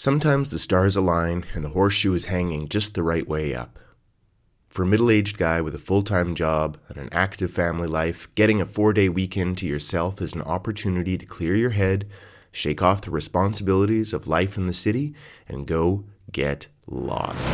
Sometimes the stars align and the horseshoe is hanging just the right way up. For a middle-aged guy with a full-time job and an active family life, getting a 4-day weekend to yourself is an opportunity to clear your head, shake off the responsibilities of life in the city, and go get lost.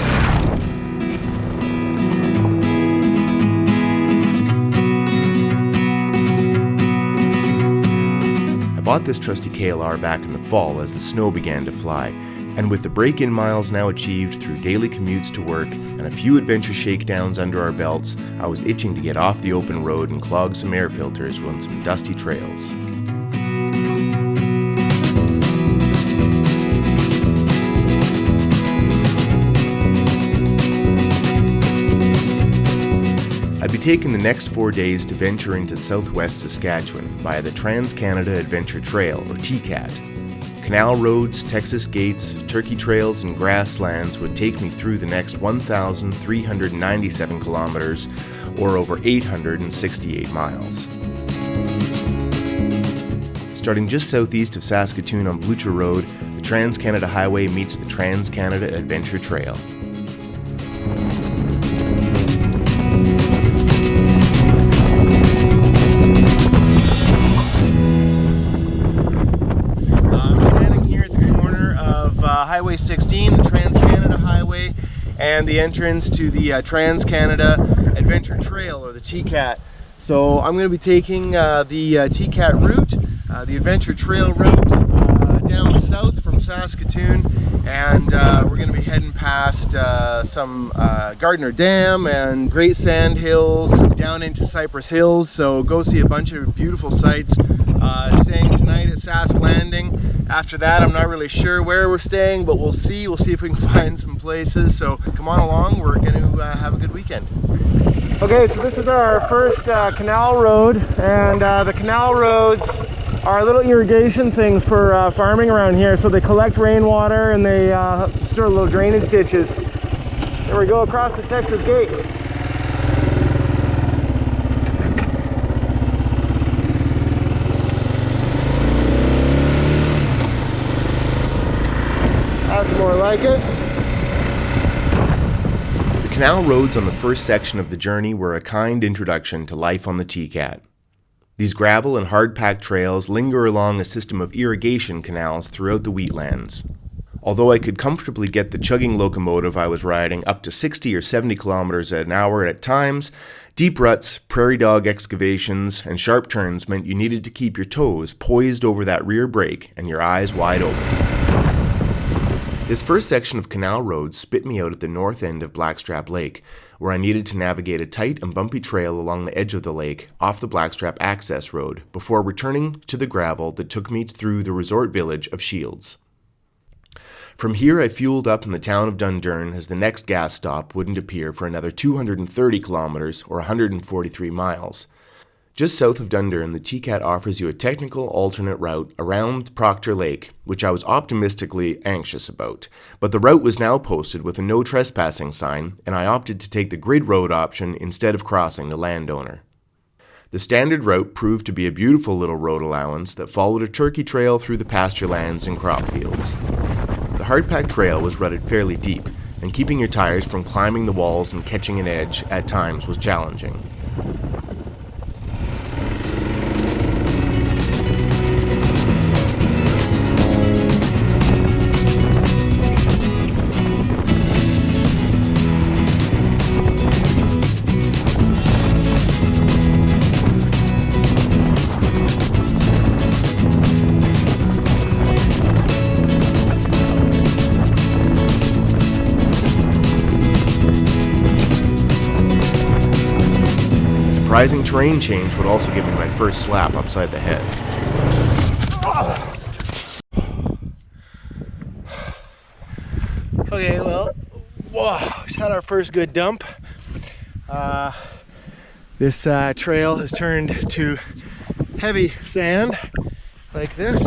I bought this trusty KLR back in the fall as the snow began to fly, and with the break-in miles now achieved through daily commutes to work and a few adventure shakedowns under our belts, I was itching to get off the open road and clog some air filters on some dusty trails. I'd be taking the next 4 days to venture into southwest Saskatchewan via the Trans-Canada Adventure Trail, or TCAT. Canal roads, Texas gates, turkey trails, and grasslands would take me through the next 1,397 kilometers, or over 868 miles. Starting just southeast of Saskatoon on Blucher Road, the Trans-Canada Highway meets the Trans-Canada Adventure Trail. Highway 16, the Trans-Canada Highway, and the entrance to the Trans-Canada Adventure Trail, or the TCAT. So I'm going to be taking the TCAT route, the Adventure Trail route, down south from Saskatoon, and we're going to be heading past some Gardner Dam and Great Sand Hills, down into Cypress Hills, so go see a bunch of beautiful sights. Staying tonight at Sask Landing. After that, I'm not really sure where we're staying, but we'll see. We'll see if we can find some places. So come on along. We're going to have a good weekend. Okay, so this is our first canal road, and the canal roads are little irrigation things for farming around here. So they collect rainwater and they store little drainage ditches. There we go, across the Texas gate. That's more like it. The canal roads on the first section of the journey were a kind introduction to life on the TCAT. These gravel and hard-packed trails linger along a system of irrigation canals throughout the wheatlands. Although I could comfortably get the chugging locomotive I was riding up to 60 or 70 kilometers an hour at times, deep ruts, prairie dog excavations, and sharp turns meant you needed to keep your toes poised over that rear brake and your eyes wide open. This first section of canal road spit me out at the north end of Blackstrap Lake, where I needed to navigate a tight and bumpy trail along the edge of the lake off the Blackstrap Access Road before returning to the gravel that took me through the resort village of Shields. From here I fueled up in the town of Dundurn as the next gas stop wouldn't appear for another 230 kilometers or 143 miles. Just south of Dundurn, the TCAT offers you a technical alternate route around Proctor Lake, which I was optimistically anxious about. But the route was now posted with a no trespassing sign, and I opted to take the grid road option instead of crossing the landowner. The standard route proved to be a beautiful little road allowance that followed a turkey trail through the pasture lands and crop fields. The hard-packed trail was rutted fairly deep, and keeping your tires from climbing the walls and catching an edge at times was challenging. Surprising terrain change would also give me my first slap upside the head. Okay, well, just had our first good dump. This trail has turned to heavy sand like this,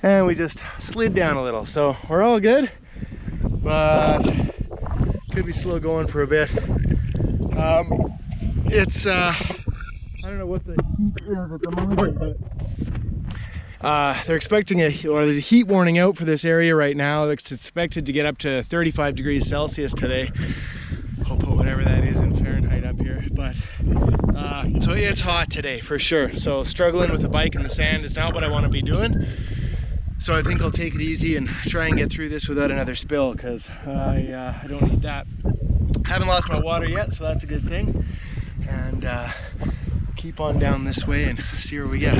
and we just slid down a little, so we're all good, but could be slow going for a bit. It's I don't know what the heat is at the moment, but They're expecting there's a heat warning out for this area right now. It's expected to get up to 35 degrees Celsius today. I'll put whatever that is in Fahrenheit up here, but so it's hot today for sure. So struggling with the bike in the sand is not what I want to be doing. So I think I'll take it easy and try and get through this without another spill, because I don't need that. Haven't lost my water yet, so that's a good thing. And keep on down this way and see where we get.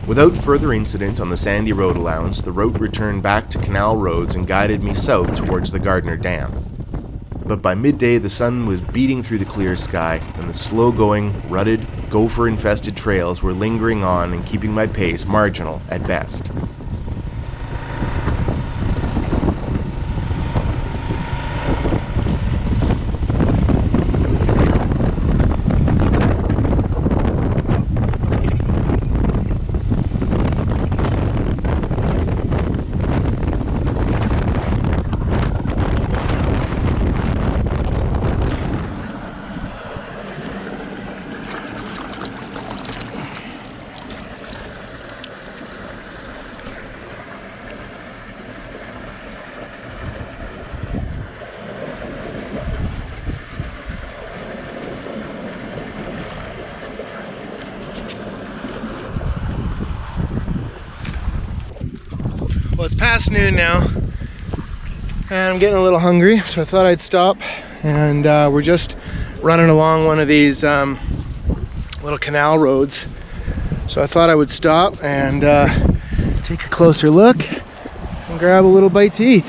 Without further incident on the sandy road allowance, the route returned back to Canal roads and guided me south towards the Gardner Dam. But by midday, the sun was beating through the clear sky, and the slow-going, rutted, gopher-infested trails were lingering on and keeping my pace marginal at best. Well, it's past noon now, and I'm getting a little hungry, so I thought I'd stop. And we're just running along one of these little canal roads, so I thought I would stop and take a closer look and grab a little bite to eat.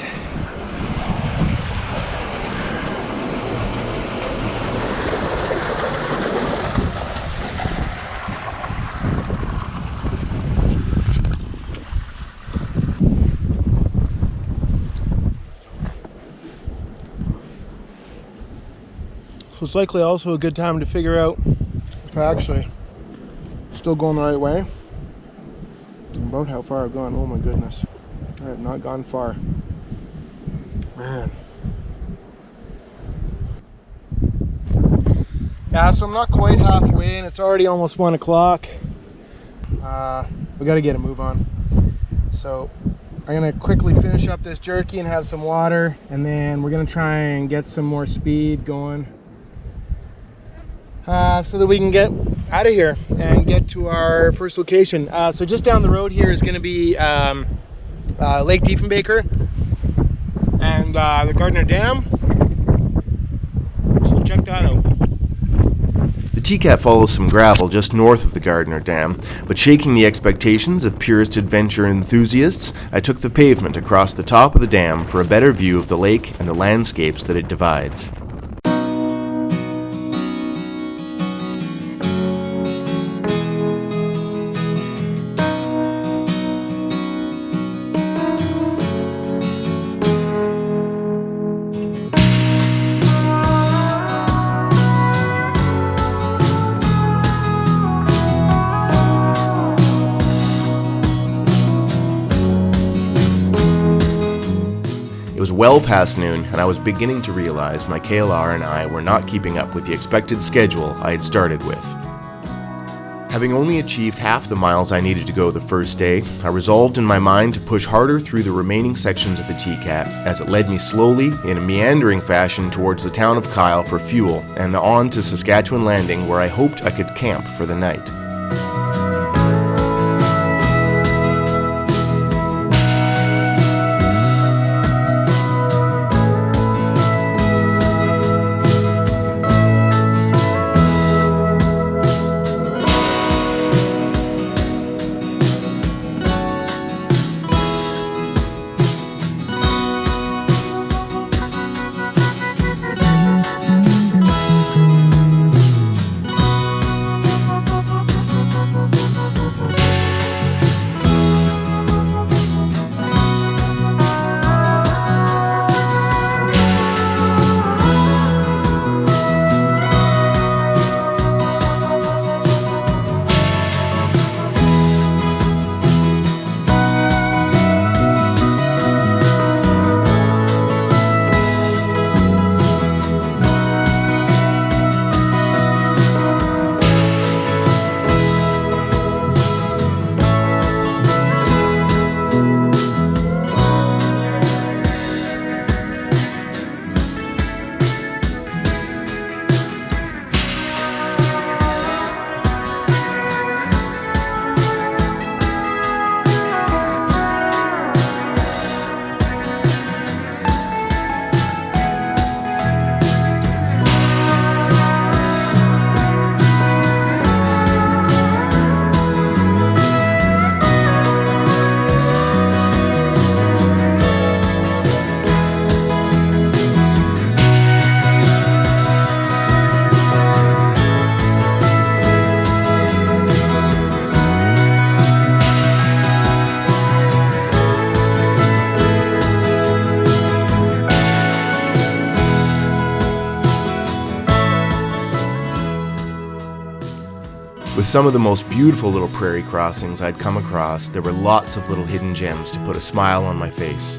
So it's likely also a good time to figure out if I actually still going the right way. About how far I've gone. Oh my goodness, I have not gone far, man. Yeah, so I'm not quite halfway and it's already almost 1 o'clock. We got to get a move on. So I'm gonna quickly finish up this jerky and have some water, and then we're gonna try and get some more speed going, so that we can get out of here and get to our first location. So just down the road here is going to be Lake Diefenbaker and the Gardner Dam. So check that out. The TCAT follows some gravel just north of the Gardner Dam, but shaking the expectations of purist adventure enthusiasts, I took the pavement across the top of the dam for a better view of the lake and the landscapes that it divides. It was well past noon, and I was beginning to realize my KLR and I were not keeping up with the expected schedule I had started with. Having only achieved half the miles I needed to go the first day, I resolved in my mind to push harder through the remaining sections of the TCAT as it led me slowly, in a meandering fashion, towards the town of Kyle for fuel and on to Saskatchewan Landing, where I hoped I could camp for the night. With some of the most beautiful little prairie crossings I'd come across, there were lots of little hidden gems to put a smile on my face.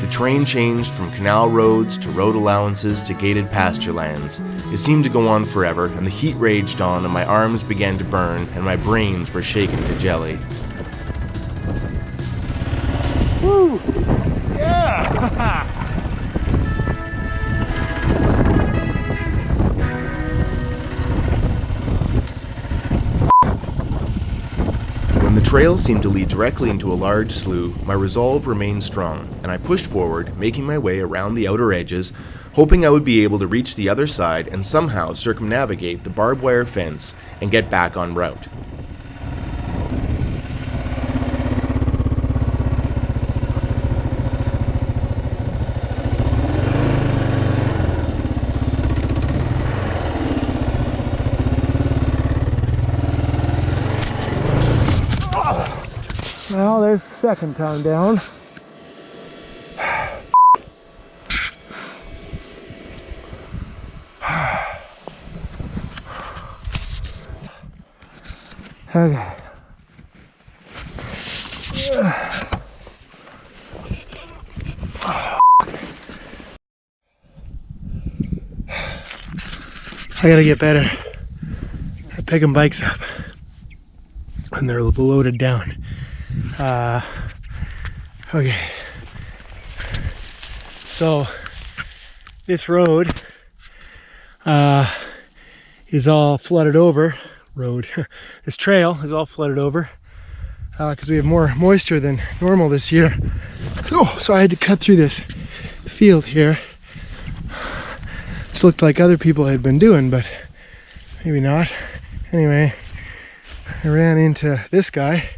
The terrain changed from canal roads to road allowances to gated pasture lands. It seemed to go on forever, and the heat raged on, and my arms began to burn, and my brains were shaken to jelly. Woo! Yeah! When the trail seemed to lead directly into a large slough, my resolve remained strong, and I pushed forward, making my way around the outer edges, hoping I would be able to reach the other side and somehow circumnavigate the barbed wire fence and get back en route. Well, there's the second time down. Okay. I gotta get better at picking bikes up when they're loaded down. Okay. So this road is all flooded over. This trail is all flooded over because we have more moisture than normal this year. So I had to cut through this field here. Which looked like other people had been doing, but maybe not. Anyway, I ran into this guy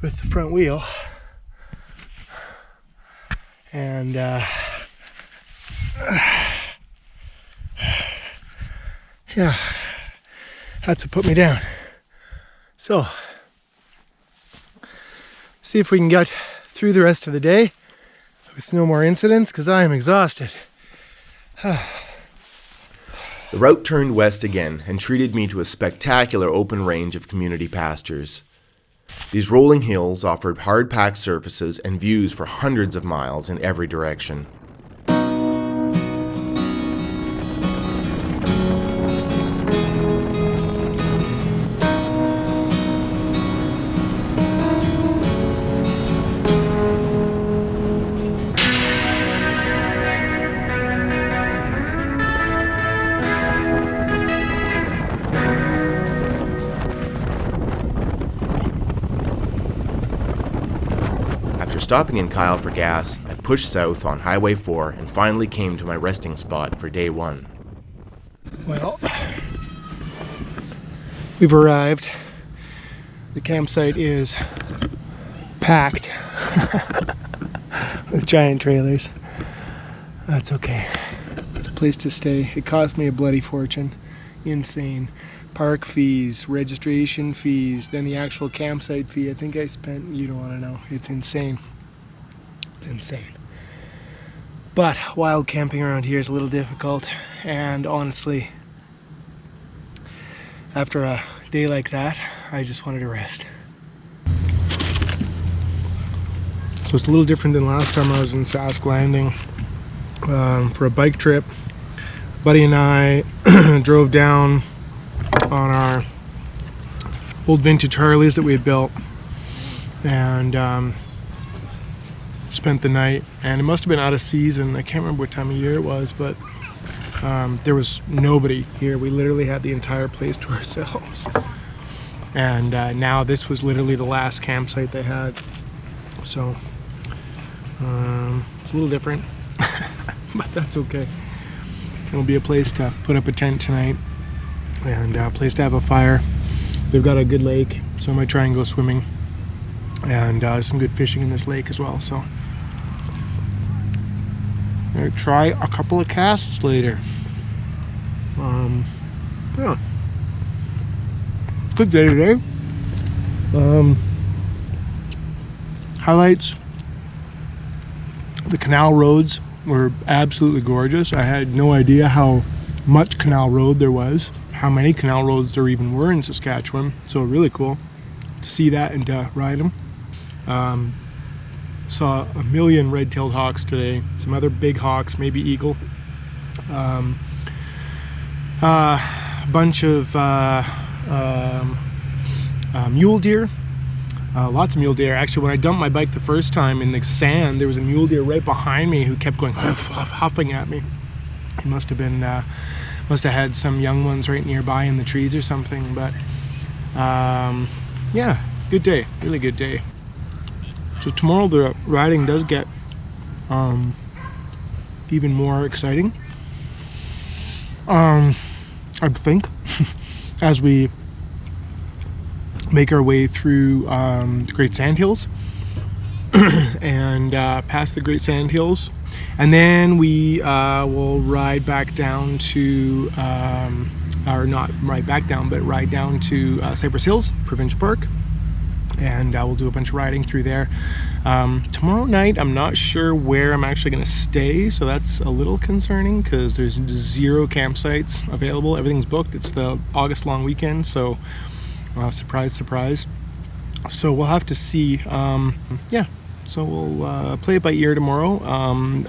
with the front wheel, and yeah, that's what put me down. So, see if we can get through the rest of the day with no more incidents, because I am exhausted. The route turned west again and treated me to a spectacular open range of community pastures. These rolling hills offered hard-packed surfaces and views for hundreds of miles in every direction. After stopping in Kyle for gas, I pushed south on Highway 4 and finally came to my resting spot for day one. Well, we've arrived. The campsite is packed with giant trailers. That's okay. It's a place to stay. It cost me a bloody fortune. Insane. Park fees, registration fees, then the actual campsite fee. I think I spent, you don't want to know. It's insane. It's insane. But wild camping around here is a little difficult, and honestly, after a day like that, I just wanted to rest. So it's a little different than last time I was in Sask Landing for a bike trip. Buddy and I drove down on our old vintage Harleys that we had built, and spent the night, and it must have been out of season. I can't remember what time of year it was, but there was nobody here. We literally had the entire place to ourselves, and now this was literally the last campsite they had, so it's a little different. But that's okay. It'll be a place to put up a tent tonight, and a place to have a fire. They've got a good lake, so I might try and go swimming, and some good fishing in this lake as well. So I'm gonna try a couple of casts later. Yeah, good day today. Highlights: the canal roads were absolutely gorgeous. I had no idea how much canal road there was, how many canal roads there even were in Saskatchewan. So really cool to see that and to ride them. Saw a million red-tailed hawks today, some other big hawks, maybe eagle. A bunch of mule deer. Lots of mule deer. Actually, when I dumped my bike the first time in the sand, there was a mule deer right behind me who kept going huffing at me. He must have had some young ones right nearby in the trees or something. But yeah, good day, really good day. So tomorrow the riding does get even more exciting. I think as we make our way through the Great Sandhills and past the Great Sandhills, and then we will ride back down to, or not ride back down, but ride down to Cypress Hills Provincial Park, and we'll do a bunch of riding through there. Tomorrow night I'm not sure where I'm actually going to stay, so that's a little concerning because there's 0 campsites available. Everything's booked. It's the August long weekend, so surprise, surprise. So we'll have to see. Yeah, so we'll play it by ear tomorrow.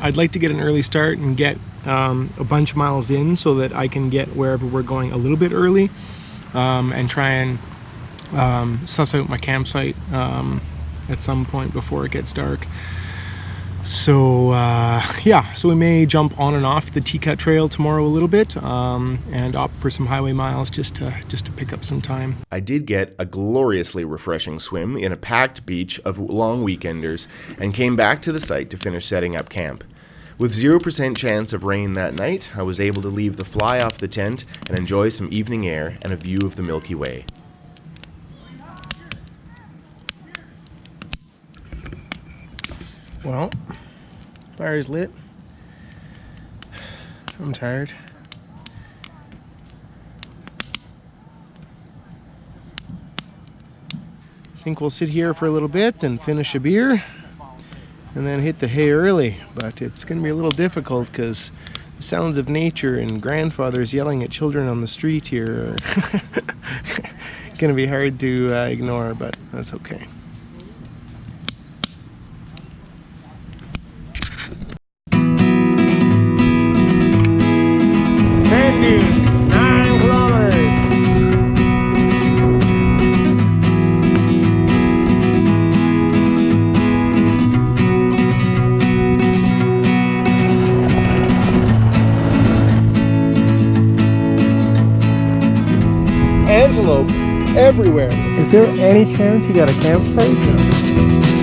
I'd like to get an early start and get a bunch of miles in so that I can get wherever we're going a little bit early, and try and suss out my campsite at some point before it gets dark. So yeah, so we may jump on and off the TCAT trail tomorrow a little bit, and opt for some highway miles just to pick up some time. I did get a gloriously refreshing swim in a packed beach of long weekenders and came back to the site to finish setting up camp. With 0% chance of rain that night, I was able to leave the fly off the tent and enjoy some evening air and a view of the Milky Way. Well, fire's lit. I'm tired. I think we'll sit here for a little bit and finish a beer and then hit the hay early, but it's going to be a little difficult because the sounds of nature and grandfathers yelling at children on the street here are going to be hard to ignore, but that's okay. Antelope everywhere. Is there any chance you got a campsite? No.